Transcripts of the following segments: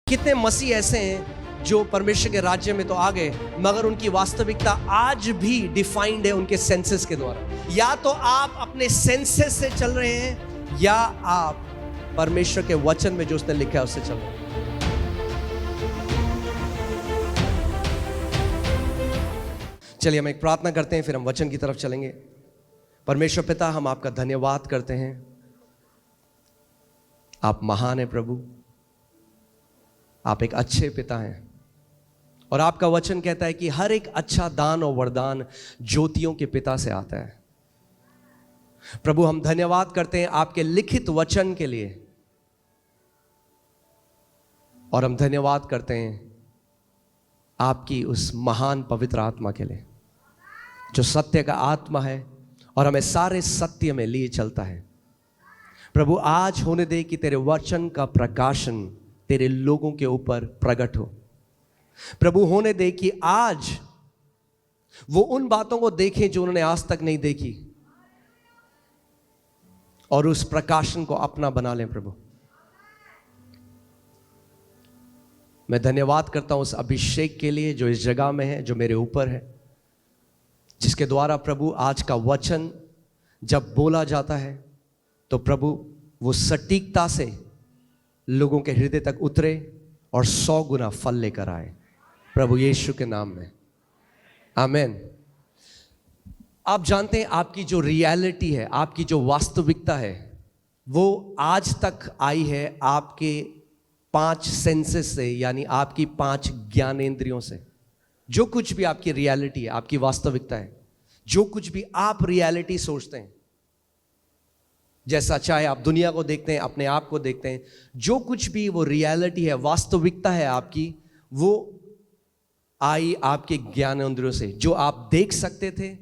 कितने मसीह ऐसे हैं जो परमेश्वर के राज्य में तो आ गए, मगर उनकी वास्तविकता आज भी डिफाइंड है उनके सेंसेस के द्वारा। या तो आप अपने सेंसेस से चल रहे हैं या आप परमेश्वर के वचन में जो उसने लिखा है उससे चल रहे हैं। चलिए हम एक प्रार्थना करते हैं, फिर हम वचन की तरफ चलेंगे। परमेश्वर पिता, हम आपका धन्यवाद करते हैं। आप महान हैं प्रभु, आप एक अच्छे पिता हैं और आपका वचन कहता है कि हर एक अच्छा दान और वरदान ज्योतियों के पिता से आता है। प्रभु, हम धन्यवाद करते हैं आपके लिखित वचन के लिए और हम धन्यवाद करते हैं आपकी उस महान पवित्र आत्मा के लिए जो सत्य का आत्मा है और हमें सारे सत्य में लिए चलता है। प्रभु, आज होने दे कि तेरे वचन का प्रकाशन तेरे लोगों के ऊपर प्रकट हो। प्रभु, होने दे कि आज वो उन बातों को देखें जो उन्होंने आज तक नहीं देखी और उस प्रकाशन को अपना बना लें। प्रभु, मैं धन्यवाद करता हूं उस अभिषेक के लिए जो इस जगह में है, जो मेरे ऊपर है, जिसके द्वारा प्रभु आज का वचन जब बोला जाता है तो प्रभु वो सटीकता से लोगों के हृदय तक उतरे और 100 गुना फल लेकर आए। प्रभु यीशु के नाम में आमीन। आप जानते हैं आपकी जो रियलिटी है, आपकी जो वास्तविकता है, वो आज तक आई है आपके 5 सेंसेस से, यानी आपकी 5 ज्ञानेंद्रियों से। जो कुछ भी आपकी रियलिटी है, आपकी वास्तविकता है, जो कुछ भी आप रियलिटी सोचते हैं, जैसा चाहे आप दुनिया को देखते हैं, अपने आप को देखते हैं, जो कुछ भी वो रियलिटी है, वास्तविकता है आपकी, वो आई आपके ज्ञानेंद्रियों से। जो आप देख सकते थे,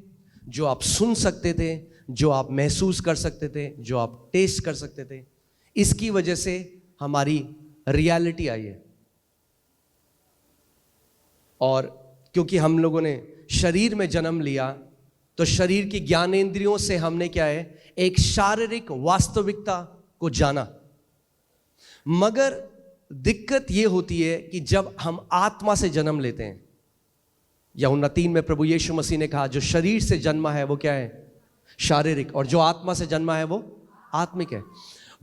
जो आप सुन सकते थे, जो आप महसूस कर सकते थे, जो आप टेस्ट कर सकते थे, इसकी वजह से हमारी रियलिटी आई है। और क्योंकि हम लोगों ने शरीर में जन्म लिया तो शरीर की ज्ञानेंद्रियों से हमने क्या है, एक शारीरिक वास्तविकता को जाना। मगर दिक्कत यह होती है कि जब हम आत्मा से जन्म लेते हैं, यूहन्ना 3 में प्रभु यीशु मसीह ने कहा जो शरीर से जन्मा है वो क्या है, शारीरिक, और जो आत्मा से जन्मा है वो आत्मिक है।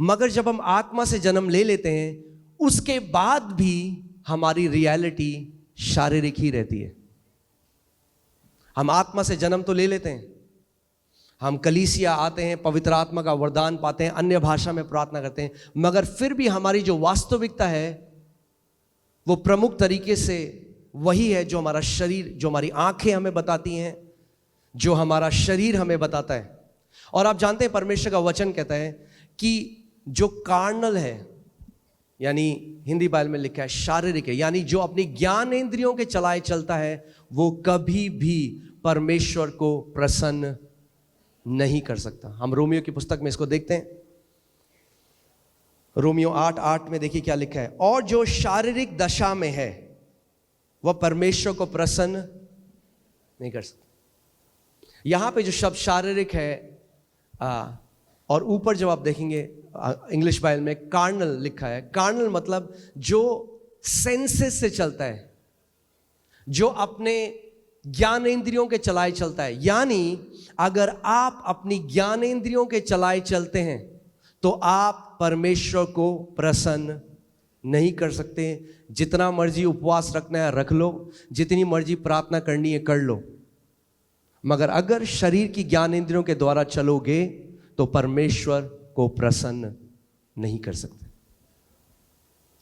मगर जब हम आत्मा से जन्म ले लेते हैं उसके बाद भी हमारी रियलिटी शारीरिक ही रहती है। हम आत्मा से जन्म तो ले लेते हैं, हम कलीसिया आते हैं, पवित्र आत्मा का वरदान पाते हैं, अन्य भाषा में प्रार्थना करते हैं, मगर फिर भी हमारी जो वास्तविकता है वो प्रमुख तरीके से वही है जो हमारा शरीर, जो हमारी आंखें हमें बताती हैं, जो हमारा शरीर हमें बताता है। और आप जानते हैं परमेश्वर का वचन कहता है कि जो कार्नल है, यानी हिंदी बाइबल में लिखा है शारीरिक है, यानी जो अपनी ज्ञानेंद्रियों के चलाए चलता है, वो कभी भी परमेश्वर को प्रसन्न नहीं कर सकता। हम रोमियो की पुस्तक में इसको देखते हैं। रोमियो 8:8 में देखिए क्या लिखा है, और जो शारीरिक दशा में है वह परमेश्वर को प्रसन्न नहीं कर सकता। यहां पे जो शब्द शारीरिक है और ऊपर जब आप देखेंगे इंग्लिश बाइबल में कार्नल लिखा है। कार्नल मतलब जो सेंसेस से चलता है, जो अपने ज्ञानेंद्रियों के चलाए चलता है। यानी अगर आप अपनी ज्ञानेंद्रियों के चलाए चलते हैं तो आप परमेश्वर को प्रसन्न नहीं कर सकते। जितना मर्जी उपवास रखना है रख लो, जितनी मर्जी प्रार्थना करनी है कर लो, मगर अगर शरीर की ज्ञानेंद्रियों के द्वारा चलोगे तो परमेश्वर को प्रसन्न नहीं कर सकते।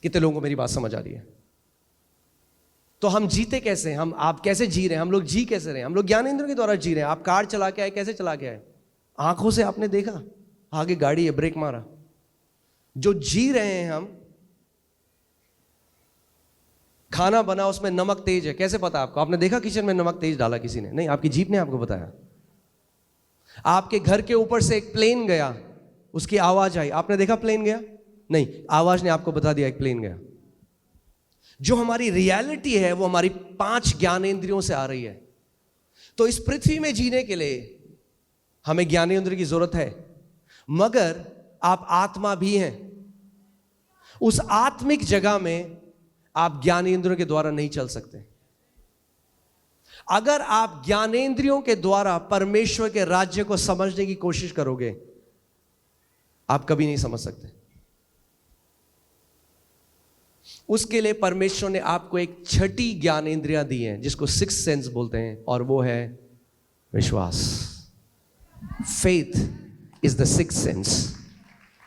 कितने लोगों को मेरी बात समझ आ रही है? तो हम जीते कैसे? आप कैसे जी रहे हैं? हम लोग जी कैसे रहे? हम लोग ज्ञानेंद्रियों के द्वारा जी रहे हैं। आप कार चला के आए, कैसे चला के आए? आंखों से आपने देखा आगे गाड़ी है, ब्रेक मारा। जो जी रहे हैं हम, खाना बना उसमें नमक तेज है, कैसे पता आपको? आपने देखा किचन में नमक तेज डाला किसी ने? नहीं, आपकी जीभ ने आपको बताया। आपके घर के ऊपर से एक प्लेन गया, उसकी आवाज आई, आपने देखा प्लेन गया? नहीं, आवाज ने आपको बता दिया एक प्लेन गया। जो हमारी रियलिटी है वो हमारी 5 ज्ञानेंद्रियों से आ रही है। तो इस पृथ्वी में जीने के लिए हमें ज्ञानेंद्रिय की जरूरत है, मगर आप आत्मा भी हैं। उस आत्मिक जगह में आप ज्ञानेंद्रियों के द्वारा नहीं चल सकते। अगर आप ज्ञानेंद्रियों के द्वारा परमेश्वर के राज्य को समझने की कोशिश करोगे, आप कभी नहीं समझ सकते। उसके लिए परमेश्वर ने आपको एक छठी ज्ञानेंद्रियां दी हैं, जिसको सिक्स्थ सेंस बोलते हैं, और वो है विश्वास। Faith is the sixth sense.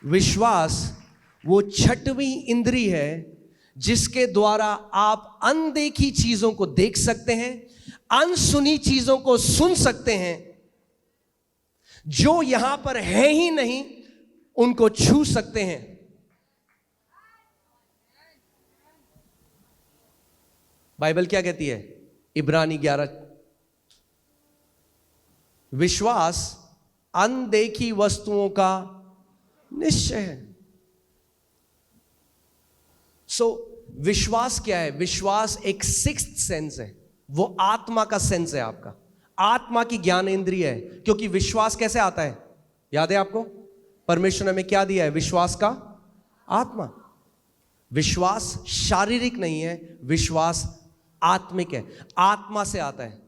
विश्वास वो छठवीं इंद्री है जिसके द्वारा आप अनदेखी चीजों को देख सकते हैं, अनसुनी चीजों को सुन सकते हैं, जो यहां पर है ही नहीं उनको छू सकते हैं। बाइबल क्या कहती है? इब्रानी 11, विश्वास अनदेखी वस्तुओं का निश्चय है। विश्वास क्या है? विश्वास एक सिक्स्थ सेंस है, वो आत्मा का सेंस है, आपका आत्मा की ज्ञानेंद्रिय है। क्योंकि विश्वास कैसे आता है? याद है आपको? परमेश्वर ने हमें क्या दिया है? विश्वास का आत्मा। विश्वास शारीरिक नहीं है, विश्वास आत्मिक है, आत्मा से आता है।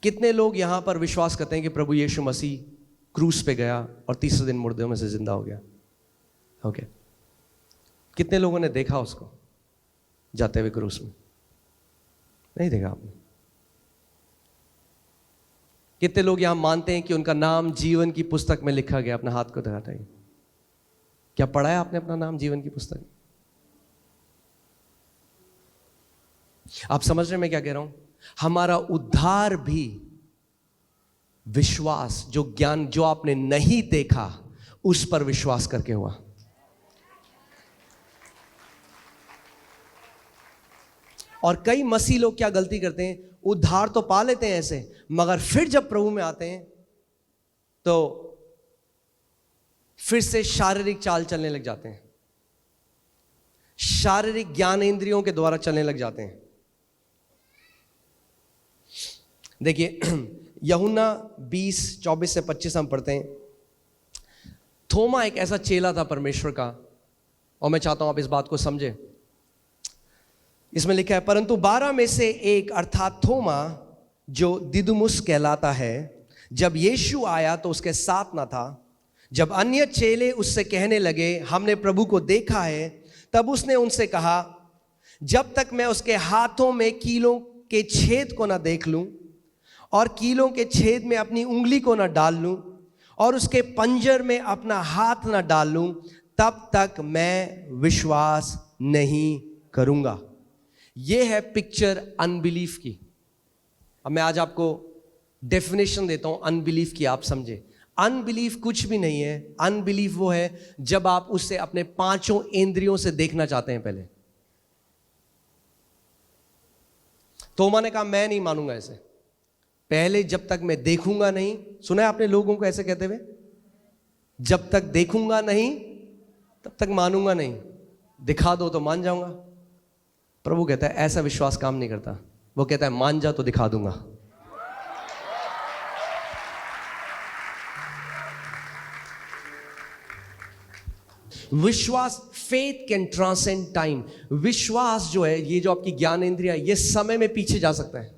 कितने लोग यहां पर विश्वास करते हैं कि प्रभु यीशु मसीह क्रूस पे गया और तीसरे दिन मुर्दों में से जिंदा हो गया? ओके, कितने लोगों ने देखा उसको जाते हुए क्रूस में? नहीं देखा आपने? कितने लोग यहां मानते हैं कि उनका नाम जीवन की पुस्तक में लिखा गया? अपना हाथ को दिखाता है। क्या पढ़ा है आपने अपना नाम जीवन की पुस्तक में? आप समझ रहे हैं मैं क्या कह रहा हूं? हमारा उद्धार भी विश्वास, जो ज्ञान जो आपने नहीं देखा उस पर विश्वास करके हुआ। और कई मसीह लोग क्या गलती करते हैं? उद्धार तो पा लेते हैं ऐसे, मगर फिर जब प्रभु में आते हैं तो फिर से शारीरिक चाल चलने लग जाते हैं, शारीरिक ज्ञानेंद्रियों के द्वारा चलने लग जाते हैं। देखिए यूहन्ना 20:24 से 25 हम पढ़ते हैं। थोमा एक ऐसा चेला था परमेश्वर का, और मैं चाहता हूं आप इस बात को समझें। इसमें लिखा है, परंतु 12 में से एक अर्थात थोमा, जो दिदुमुस कहलाता है, जब यीशु आया तो उसके साथ न था। जब अन्य चेले उससे कहने लगे, हमने प्रभु को देखा है, तब उसने उनसे कहा, जब तक मैं उसके हाथों में कीलों के छेद को न देख लूं और कीलों के छेद में अपनी उंगली को न डाल लूं और उसके पंजर में अपना हाथ न डाल लूं, तब तक मैं विश्वास नहीं करूंगा। यह है पिक्चर अनबिलीफ की। अब मैं आज आपको डेफिनेशन देता हूं अनबिलीफ की, आप समझे। अनबिलीफ कुछ भी नहीं है। अनबिलीफ वो है जब आप उसे अपने पांचों इंद्रियों से देखना चाहते हैं। पहले तोमा ने कहा, मैं नहीं मानूंगा ऐसे, पहले जब तक मैं देखूंगा नहीं। सुना है आपने लोगों को ऐसे कहते हुए? जब तक देखूंगा नहीं तब तक मानूंगा नहीं, दिखा दो तो मान जाऊंगा। प्रभु कहता है ऐसा विश्वास काम नहीं करता। वो कहता है मान जा तो दिखा दूंगा। विश्वास, फेथ कैन ट्रांसेंड टाइम। विश्वास जो है, ये जो आपकी ज्ञानेंद्रिया, ये समय में पीछे जा सकता है।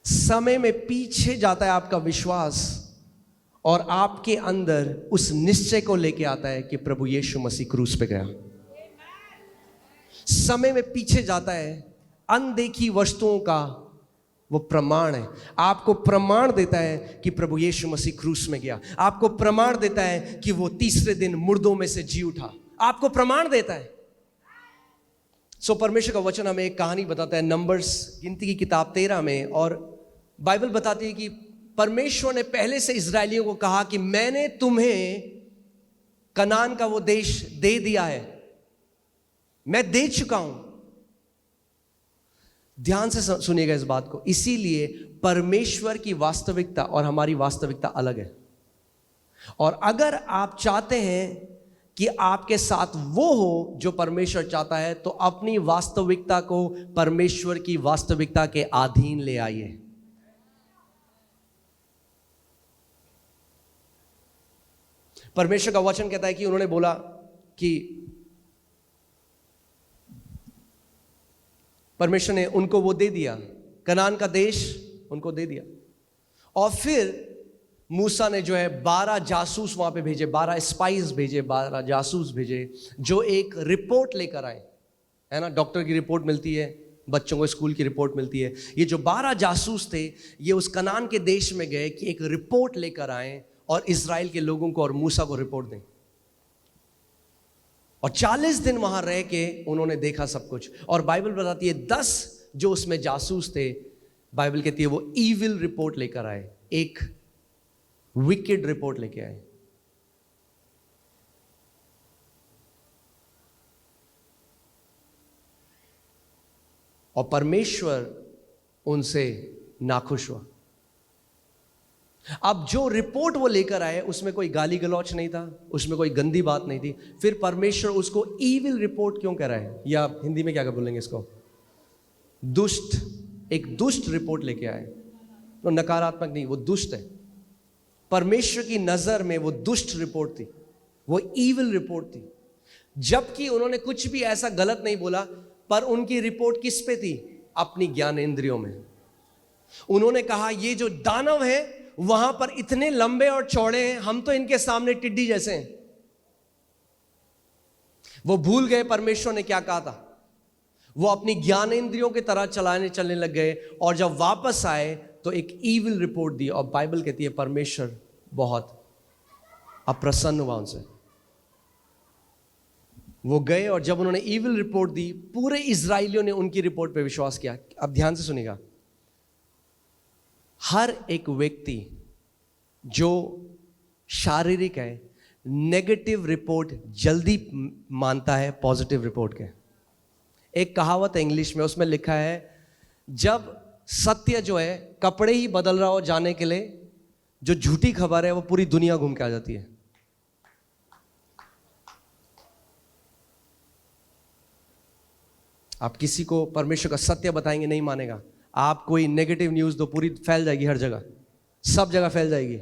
समय में पीछे जाता है आपका विश्वास, और आपके अंदर उस निश्चय को लेके आता है कि प्रभु यीशु मसीह क्रूस पे गया। समय में पीछे जाता है। अनदेखी वस्तुओं का वो प्रमाण है। आपको प्रमाण देता है कि प्रभु यीशु मसीह क्रूस में गया। आपको प्रमाण देता है कि वो तीसरे दिन मुर्दों में से जी उठा। आपको प्रमाण देता है। परमेश्वर का वचन हमें एक कहानी बताता है, नंबर्स गिनती की किताब 13 में, और बाइबल बताती है कि परमेश्वर ने पहले से इजरायलियों को कहा कि मैंने तुम्हें कनान का वो देश दे दिया है, मैं दे चुका हूं। ध्यान से सुनिएगा इस बात को। इसीलिए परमेश्वर की वास्तविकता और हमारी वास्तविकता अलग है। और अगर आप चाहते हैं कि आपके साथ वो हो जो परमेश्वर चाहता है, तो अपनी वास्तविकता को परमेश्वर की वास्तविकता के अधीन ले आइए। परमेश्वर का वचन कहता है कि उन्होंने बोला कि परमेश्वर ने उनको वो दे दिया, कनान का देश उनको दे दिया। और फिर मूसा ने जो है 12 जासूस वहां पे भेजे, 12 स्पाइस भेजे, 12 जासूस भेजे, जो एक रिपोर्ट लेकर आए, है ना। डॉक्टर की रिपोर्ट मिलती है, बच्चों को स्कूल की रिपोर्ट मिलती है। ये जो 12 जासूस थे, ये उस कनान के देश में गए कि एक रिपोर्ट लेकर आए और इजराइल के लोगों को और मूसा को रिपोर्ट दें। और 40 दिन वहां रह के उन्होंने देखा सब कुछ। और बाइबल बताती है 10 जो उसमें जासूस थे, बाइबल कहती है वो ईविल रिपोर्ट लेकर आए, एक विकेड रिपोर्ट लेके आए। और परमेश्वर उनसे नाखुश हुआ। अब जो रिपोर्ट वो लेकर आए उसमें कोई गाली गलौच नहीं था, उसमें कोई गंदी बात नहीं थी। फिर परमेश्वर उसको ईविल रिपोर्ट क्यों कह रहा है, या हिंदी में क्या बोलेंगे इसको, दुष्ट, एक दुष्ट रिपोर्ट लेके आए। तो नकारात्मक नहीं, वो दुष्ट है। परमेश्वर की नजर में वो दुष्ट रिपोर्ट थी, वो ईविल रिपोर्ट थी। जबकि उन्होंने कुछ भी ऐसा गलत नहीं बोला, पर उनकी रिपोर्ट किस पे थी, अपनी ज्ञानेंद्रियों में। उन्होंने कहा ये जो दानव है वहां पर इतने लंबे और चौड़े हैं, हम तो इनके सामने टिड्डी जैसे हैं। वो भूल गए परमेश्वर ने क्या कहा था। वो अपनी ज्ञानेंद्रियों की तरह चलने लग गए, और जब वापस आए तो एक ईविल रिपोर्ट दी। और बाइबल कहती है परमेश्वर बहुत अप्रसन्न हुआ उनसे। वो गए और जब उन्होंने ईविल रिपोर्ट दी, पूरे इजराइलियों ने उनकी रिपोर्ट पे विश्वास किया। अब ध्यान से सुनिएगा, हर एक व्यक्ति जो शारीरिक है नेगेटिव रिपोर्ट जल्दी मानता है पॉजिटिव रिपोर्ट के। एक कहावत है इंग्लिश में, उसमें लिखा है जब सत्य जो है कपड़े ही बदल रहा हो जाने के लिए, जो झूठी खबर है वो पूरी दुनिया घूम के आ जाती है। आप किसी को परमेश्वर का सत्य बताएंगे नहीं मानेगा। आप कोई नेगेटिव न्यूज दो, पूरी फैल जाएगी, हर जगह, सब जगह फैल जाएगी।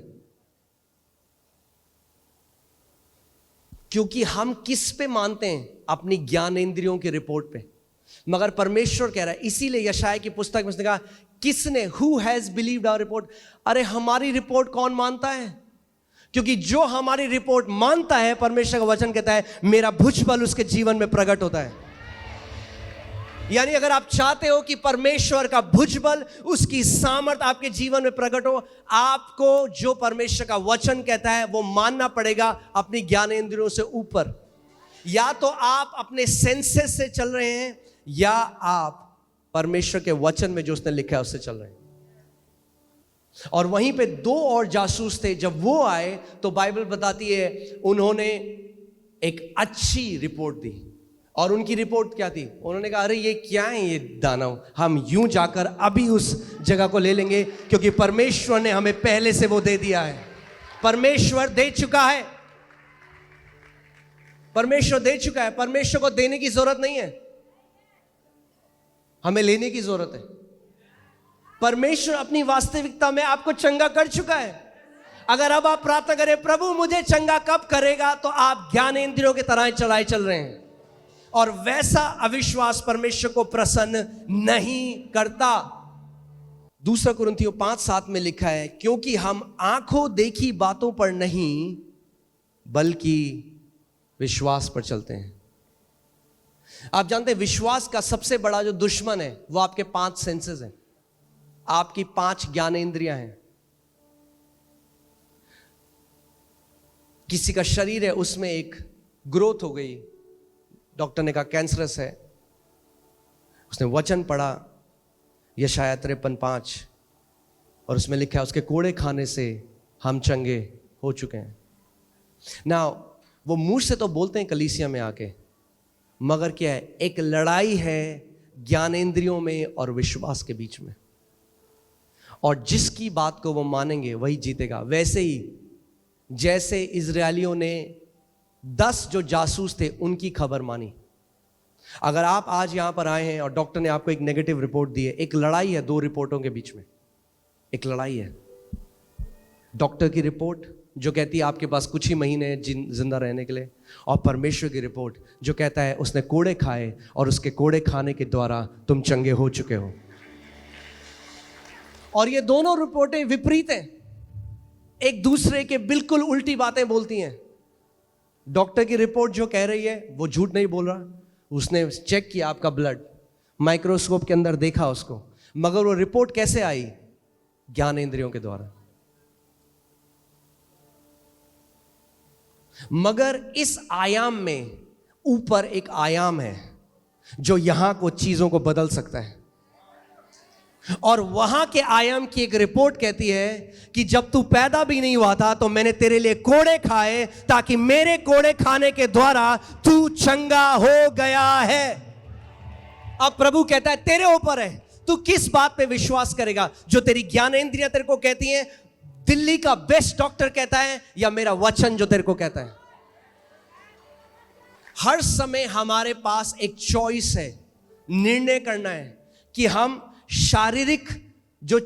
क्योंकि हम किस पे मानते हैं, अपनी ज्ञानेंद्रियों की रिपोर्ट पे। मगर परमेश्वर कह रहा है, इसीलिए यशायाह की पुस्तक में उसने कहा किसने, who has believed our report. अरे हमारी रिपोर्ट कौन मानता है? क्योंकि जो हमारी रिपोर्ट मानता है, परमेश्वर का वचन कहता है मेरा भुजबल उसके जीवन में प्रकट होता है। यानी अगर आप चाहते हो कि परमेश्वर का भुजबल, उसकी सामर्थ आपके जीवन में प्रकट हो, आपको जो परमेश्वर का वचन कहता है वो मानना पड़ेगा अपनी ज्ञानेंद्रियों से ऊपर। या तो आप अपने सेंसेस से चल रहे हैं, या आप परमेश्वर के वचन में जो उसने लिखा है उससे चल रहे हैं। और वहीं पे 2 और जासूस थे, जब वो आए तो बाइबल बताती है उन्होंने एक अच्छी रिपोर्ट दी। और उनकी रिपोर्ट क्या थी? उन्होंने कहा अरे ये क्या है ये दानव, हम यूं जाकर अभी उस जगह को ले लेंगे, क्योंकि परमेश्वर ने हमें पहले से वो दे दिया है। परमेश्वर दे चुका है, परमेश्वर दे चुका है। परमेश्वर को देने की जरूरत नहीं है, हमें लेने की जरूरत है। परमेश्वर अपनी वास्तविकता में आपको चंगा कर चुका है। अगर अब आप प्रार्थना करें प्रभु मुझे चंगा कब करेगा, तो आप ज्ञानेंद्रियों की तरह चलाए चल रहे हैं, और वैसा अविश्वास परमेश्वर को प्रसन्न नहीं करता। 2 कुरिन्थियों 5:7 में लिखा है क्योंकि हम आंखों देखी बातों पर नहीं बल्कि विश्वास पर चलते हैं। आप जानते हैं विश्वास का सबसे बड़ा जो दुश्मन है वो आपके 5 सेंसेस हैं, आपकी 5 ज्ञानेंद्रियां हैं। किसी का शरीर है, उसमें एक ग्रोथ हो गई, डॉक्टर ने कहा कैंसरस है। उसने वचन पढ़ा यशायाह 53:5, और उसमें लिखा है उसके कोड़े खाने से हम चंगे हो चुके हैं। ना वो मुंह से तो बोलते हैं कलीसिया में आके, मगर क्या है, एक लड़ाई है ज्ञानेंद्रियों में और विश्वास के बीच में, और जिसकी बात को वो मानेंगे वही जीतेगा। वैसे ही जैसे इजरायलियों ने 10 जो जासूस थे उनकी खबर मानी। अगर आप आज यहां पर आए हैं और डॉक्टर ने आपको एक नेगेटिव रिपोर्ट दी है, एक लड़ाई है 2 रिपोर्टों के बीच में, एक लड़ाई है, डॉक्टर की रिपोर्ट जो कहती है आपके पास कुछ ही महीने हैं जिंदा रहने के लिए, और परमेश्वर की रिपोर्ट जो कहता है उसने कोड़े खाए और उसके कोड़े खाने के द्वारा तुम चंगे हो चुके हो। और ये दोनों रिपोर्टें विपरीत हैं, एक दूसरे के बिल्कुल उल्टी बातें बोलती हैं। डॉक्टर की रिपोर्ट जो कह रही है वो झूठ नहीं बोल रहा, उसने चेक किया आपका ब्लड, माइक्रोस्कोप के अंदर देखा उसको, मगर वो रिपोर्ट कैसे आई? ज्ञानेंद्रियों के द्वारा। मगर इस आयाम में ऊपर एक आयाम है जो यहां को चीजों को बदल सकता है, और वहां के आयाम की एक रिपोर्ट कहती है कि जब तू पैदा भी नहीं हुआ था तो मैंने तेरे लिए कोड़े खाए ताकि मेरे कोड़े खाने के द्वारा तू चंगा हो गया है। अब प्रभु कहता है तेरे ऊपर है, तू किस बात पे विश्वास करेगा? जो तेरी ज्ञानेंद्रियां तेरे को कहती हैं, दिल्ली का बेस्ट डॉक्टर कहता है, या मेरा वचन जो तेरे को कहता है? हर समय हमारे पास एक चॉइस है, निर्णय करना है कि हम शारीरिक जो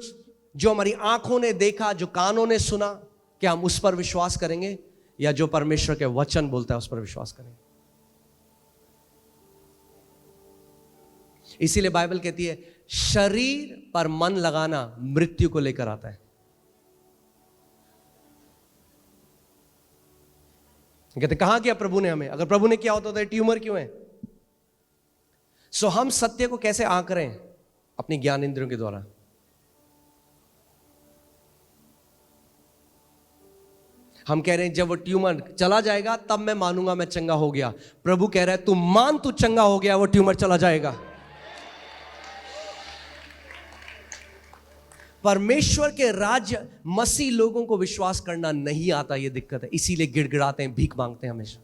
हमारी आंखों ने देखा, जो कानों ने सुना, क्या हम उस पर विश्वास करेंगे, या जो परमेश्वर के वचन बोलता है उस पर विश्वास करेंगे। इसीलिए बाइबल कहती है शरीर पर मन लगाना मृत्यु को लेकर आता है। कहते कहां किया प्रभु ने हमें? अगर प्रभु ने किया होता तो ट्यूमर क्यों है? सो हम सत्य को कैसे आंक रहे हैं? अपनी ज्ञान इंद्रियों के द्वारा। हम कह रहे हैं जब वो ट्यूमर चला जाएगा तब मैं मानूंगा मैं चंगा हो गया। प्रभु कह रहा है तू मान, तू चंगा हो गया, वो ट्यूमर चला जाएगा। परमेश्वर के राज्य मसीह लोगों को विश्वास करना नहीं आता, यह दिक्कत है, इसीलिए गिड़गिड़ाते हैं, भीख मांगते हैं हमेशा।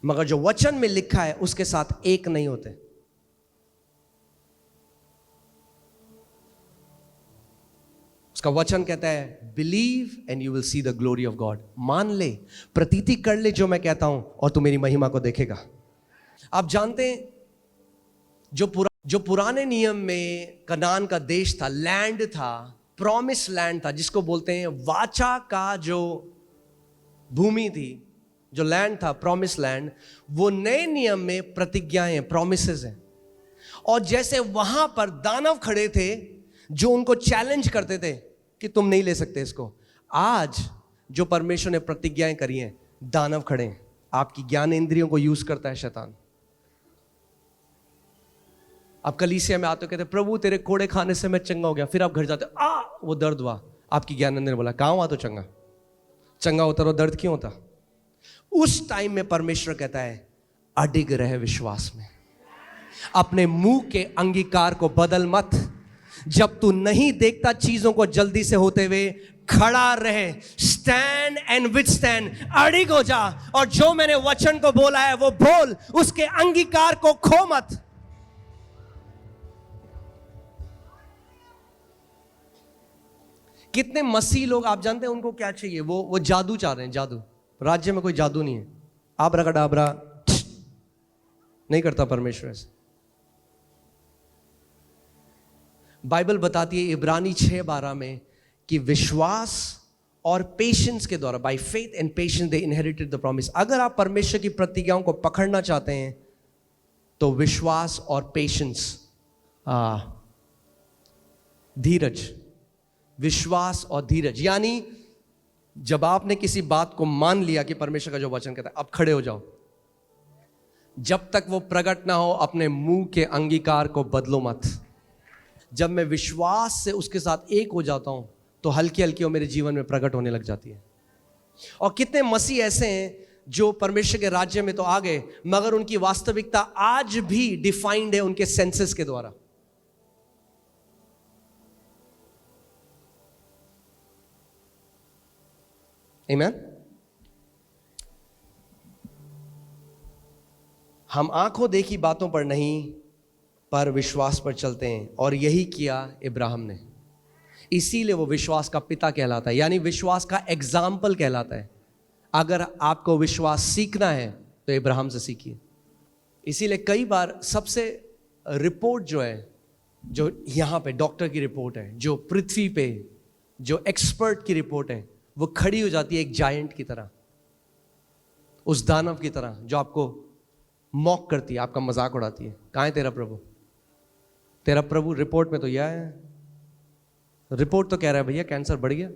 मगर जो वचन में लिखा है उसके साथ एक नहीं होते। उसका वचन कहता है believe and you will see the glory of God. मान ले, प्रतीति कर ले जो मैं कहता हूं, और तू मेरी महिमा को देखेगा। आप जानते हैं जो पुराने नियम में कनान का देश था, लैंड था, प्रॉमिस लैंड था, जिसको बोलते हैं वाचा का जो भूमि थी, जो लैंड था, प्रॉमिस लैंड, वो नए नियम में प्रतिज्ञाएं, प्रॉमिसेस हैं। और जैसे वहां पर दानव खड़े थे जो उनको चैलेंज करते थे कि तुम नहीं ले सकते इसको, आज जो परमेश्वर ने प्रतिज्ञाएं करी हैं, दानव खड़े हैं। आपकी ज्ञान इंद्रियों को यूज करता है शैतान। आप कलीसिया में आते हो, कहते प्रभु तेरे कोड़े खाने से मैं चंगा हो गया, फिर आप घर जाते वो दर्द हुआ। आपकी ज्ञानेंद्र ने बोला कहां हुआ तो चंगा होता रहो, दर्द क्यों होता? उस टाइम में परमेश्वर कहता है अडिग रहे विश्वास में, अपने मुंह के अंगीकार को बदल मत। जब तू नहीं देखता चीजों को जल्दी से होते हुए, खड़ा रहे, स्टैंड एंड विथस्टैंड, अडिग हो जा, और जो मैंने वचन को बोला है वो बोल, उसके अंगीकार को खो मत। कितने मसीह लोग आप जानते हैं उनको क्या चाहिए? वो जादू चाह रहे हैं, जादू। राज्य में कोई जादू नहीं है, आबराकडाबरा नहीं करता परमेश्वर ऐसे। बाइबल बताती है इब्रानी 6:12 में कि विश्वास और पेशेंस के द्वारा, by faith and patience they inherited the promise. अगर आप परमेश्वर की प्रतिज्ञाओं को पकड़ना चाहते हैं तो विश्वास और पेशेंस, धीरज, विश्वास और धीरज, यानी जब आपने किसी बात को मान लिया कि परमेश्वर का जो वचन कहता है, अब खड़े हो जाओ। जब तक वो प्रकट ना हो अपने मुंह के अंगीकार को बदलो मत। जब मैं विश्वास से उसके साथ एक हो जाता हूं तो हल्की हल्की वो मेरे जीवन में प्रकट होने लग जाती है। और कितने मसीह ऐसे हैं जो परमेश्वर के राज्य में तो आ गए, मगर उनकी वास्तविकता आज भी डिफाइंड है उनके सेंसेस के द्वारा। आमीन। हम आंखों देखी बातों पर नहीं पर विश्वास पर चलते हैं, और यही किया इब्राहिम ने। इसीलिए वो विश्वास का पिता कहलाता है, यानी विश्वास का एग्जाम्पल कहलाता है। अगर आपको विश्वास सीखना है तो इब्राहिम से सीखिए। इसीलिए कई बार सबसे रिपोर्ट जो है, जो यहाँ पे डॉक्टर की रिपोर्ट है, जो पृथ्वी पे जो एक्सपर्ट की रिपोर्ट है, वो खड़ी हो जाती है एक जायंट की तरह, उस दानव की तरह जो आपको मॉक करती है, आपका मजाक उड़ाती है। कहाँ है तेरा प्रभु? तेरा प्रभु रिपोर्ट में तो यह है, रिपोर्ट तो कह रहा है भैया कैंसर बढ़ गया।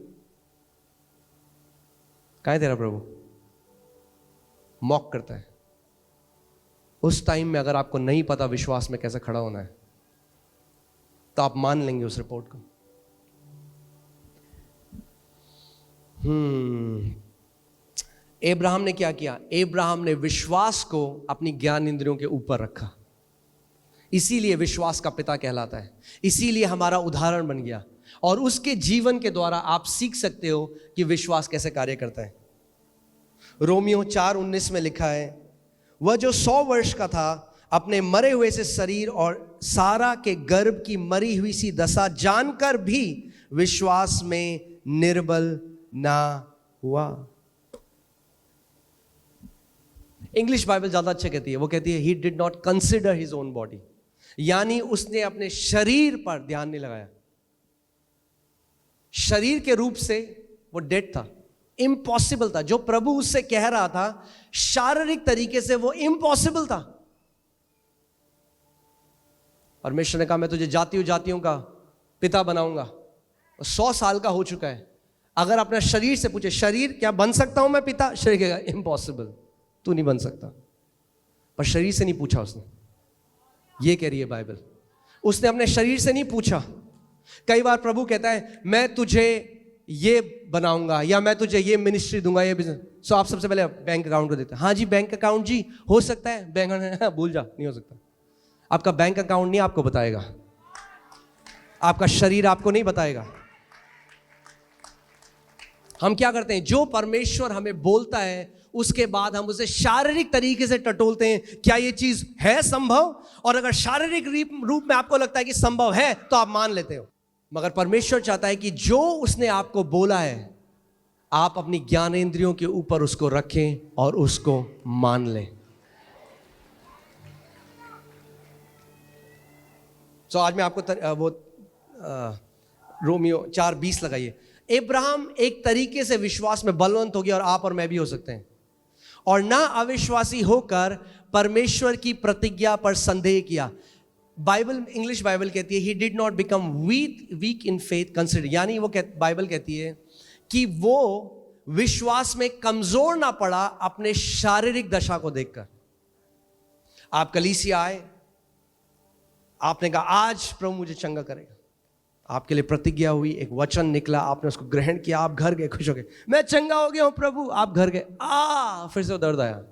कहाँ है तेरा प्रभु? मॉक करता है। उस टाइम में अगर आपको नहीं पता विश्वास में कैसे खड़ा होना है, तो आप मान लेंगे उस रिपोर्ट को। अब्राहम ने क्या किया? अब्राहम ने विश्वास को अपनी ज्ञान इंद्रियों के ऊपर रखा, इसीलिए विश्वास का पिता कहलाता है, इसीलिए हमारा उदाहरण बन गया। और उसके जीवन के द्वारा आप सीख सकते हो कि विश्वास कैसे कार्य करता है। रोमियो 4:19 में लिखा है, वह जो 100 वर्ष का था अपने मरे हुए से शरीर और सारा के गर्भ की मरी हुई सी दशा जानकर भी विश्वास में निर्बल ना हुआ। इंग्लिश बाइबल ज्यादा अच्छा कहती है, वो कहती है he did not consider his own body, यानी उसने अपने शरीर पर ध्यान नहीं लगाया। शरीर के रूप से वो डेड था, इम्पॉसिबल था। जो प्रभु उससे कह रहा था शारीरिक तरीके से वो इम्पॉसिबल था। परमेश्वर ने कहा मैं तुझे जातियों का पिता बनाऊंगा। 100 साल का हो चुका है। अगर अपना शरीर से पूछे, शरीर क्या बन सकता हूं मैं पिता? शरीर कहेगा इम्पॉसिबल, तू नहीं बन सकता। पर शरीर से नहीं पूछा उसने, ये कह रही है बाइबल। उसने अपने शरीर से नहीं पूछा। कई बार प्रभु कहता है मैं तुझे ये बनाऊंगा या मैं तुझे ये मिनिस्ट्री दूंगा, ये बिजनेस। सो आप सबसे पहले बैंक अकाउंट को देते हैं। हाँ जी बैंक अकाउंट जी हो सकता है, बैंक भूल जा, नहीं हो सकता। आपका बैंक अकाउंट नहीं आपको बताएगा, आपका शरीर आपको नहीं बताएगा। हम क्या करते हैं, जो परमेश्वर हमें बोलता है उसके बाद हम उसे शारीरिक तरीके से टटोलते हैं, क्या ये चीज है संभव? और अगर शारीरिक रूप में आपको लगता है कि संभव है तो आप मान लेते हो। मगर परमेश्वर चाहता है कि जो उसने आपको बोला है आप अपनी ज्ञानेंद्रियों के ऊपर उसको रखें और उसको मान लें। तो आज मैं आपको रोमियो 4:20 लगाइए। अब्राहम एक तरीके से विश्वास में बलवंत हो गया और आप और मैं भी हो सकते हैं। और ना अविश्वासी होकर परमेश्वर की प्रतिज्ञा पर संदेह किया। बाइबल, इंग्लिश बाइबल कहती है he did not become weak in faith consider, यानी वो बाइबल कहती है कि वो विश्वास में कमजोर ना पड़ा अपने शारीरिक दशा को देखकर। आप कलीसिया आए, आपने कहा आज प्रभु मुझे चंगा करेगा, आपके लिए प्रतिज्ञा हुई, एक वचन निकला, आपने उसको ग्रहण किया, आप घर गए खुश हो गए, मैं चंगा हो गया हूं प्रभु। आप घर गए, फिर से वो दर्द आया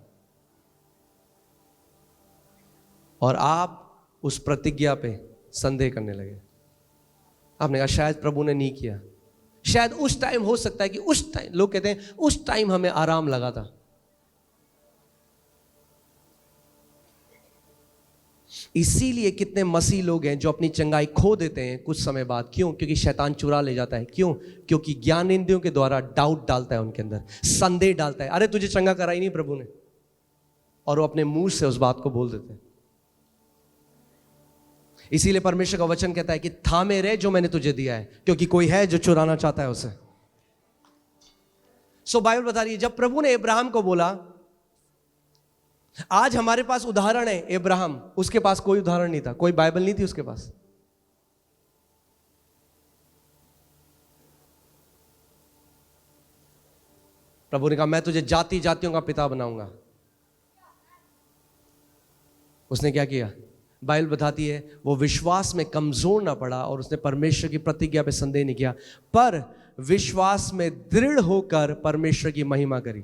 और आप उस प्रतिज्ञा पे संदेह करने लगे। आपने कहा शायद प्रभु ने नहीं किया, शायद उस टाइम हो सकता है कि उस टाइम, लोग कहते हैं उस टाइम हमें आराम लगा था। इसीलिए कितने मसीह लोग हैं जो अपनी चंगाई खो देते हैं कुछ समय बाद। क्यों? क्योंकि शैतान चुरा ले जाता है। क्यों? क्योंकि ज्ञानेंद्रियों के द्वारा डाउट डालता है उनके अंदर, संदेह डालता है, अरे तुझे चंगा करा ही नहीं प्रभु ने, और वो अपने मुंह से उस बात को बोल देते हैं। इसीलिए परमेश्वर का वचन कहता है कि थामे रहे जो मैंने तुझे दिया है, क्योंकि कोई है जो चुराना चाहता है उसे। सो बाइबल बता रही है जब प्रभु ने अब्राहम को बोला, आज हमारे पास उदाहरण है अब्राहम, उसके पास कोई उदाहरण नहीं था, कोई बाइबल नहीं थी उसके पास। प्रभु ने कहा मैं तुझे जातियों का पिता बनाऊंगा। उसने क्या किया? बाइबल बताती है वो विश्वास में कमजोर ना पड़ा और उसने परमेश्वर की प्रतिज्ञा पे संदेह नहीं किया, पर विश्वास में दृढ़ होकर परमेश्वर की महिमा करी।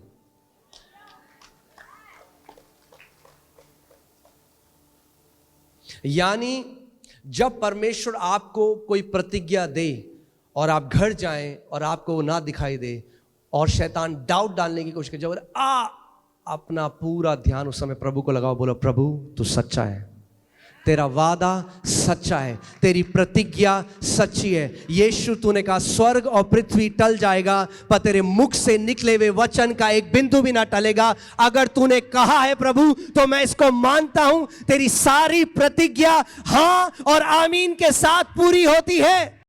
यानी जब परमेश्वर आपको कोई प्रतिज्ञा दे और आप घर जाएं और आपको वो ना दिखाई दे और शैतान डाउट डालने की कोशिश करे, जब अपना पूरा ध्यान उस समय प्रभु को लगाओ, बोलो प्रभु तू सच्चा है, तेरा वादा सच्चा है, तेरी प्रतिज्ञा सच्ची है। यीशु तूने कहा स्वर्ग और पृथ्वी टल जाएगा पर तेरे मुख से निकले हुए वचन का एक बिंदु भी ना टलेगा। अगर तूने कहा है प्रभु तो मैं इसको मानता हूं, तेरी सारी प्रतिज्ञा हाँ और आमीन के साथ पूरी होती है।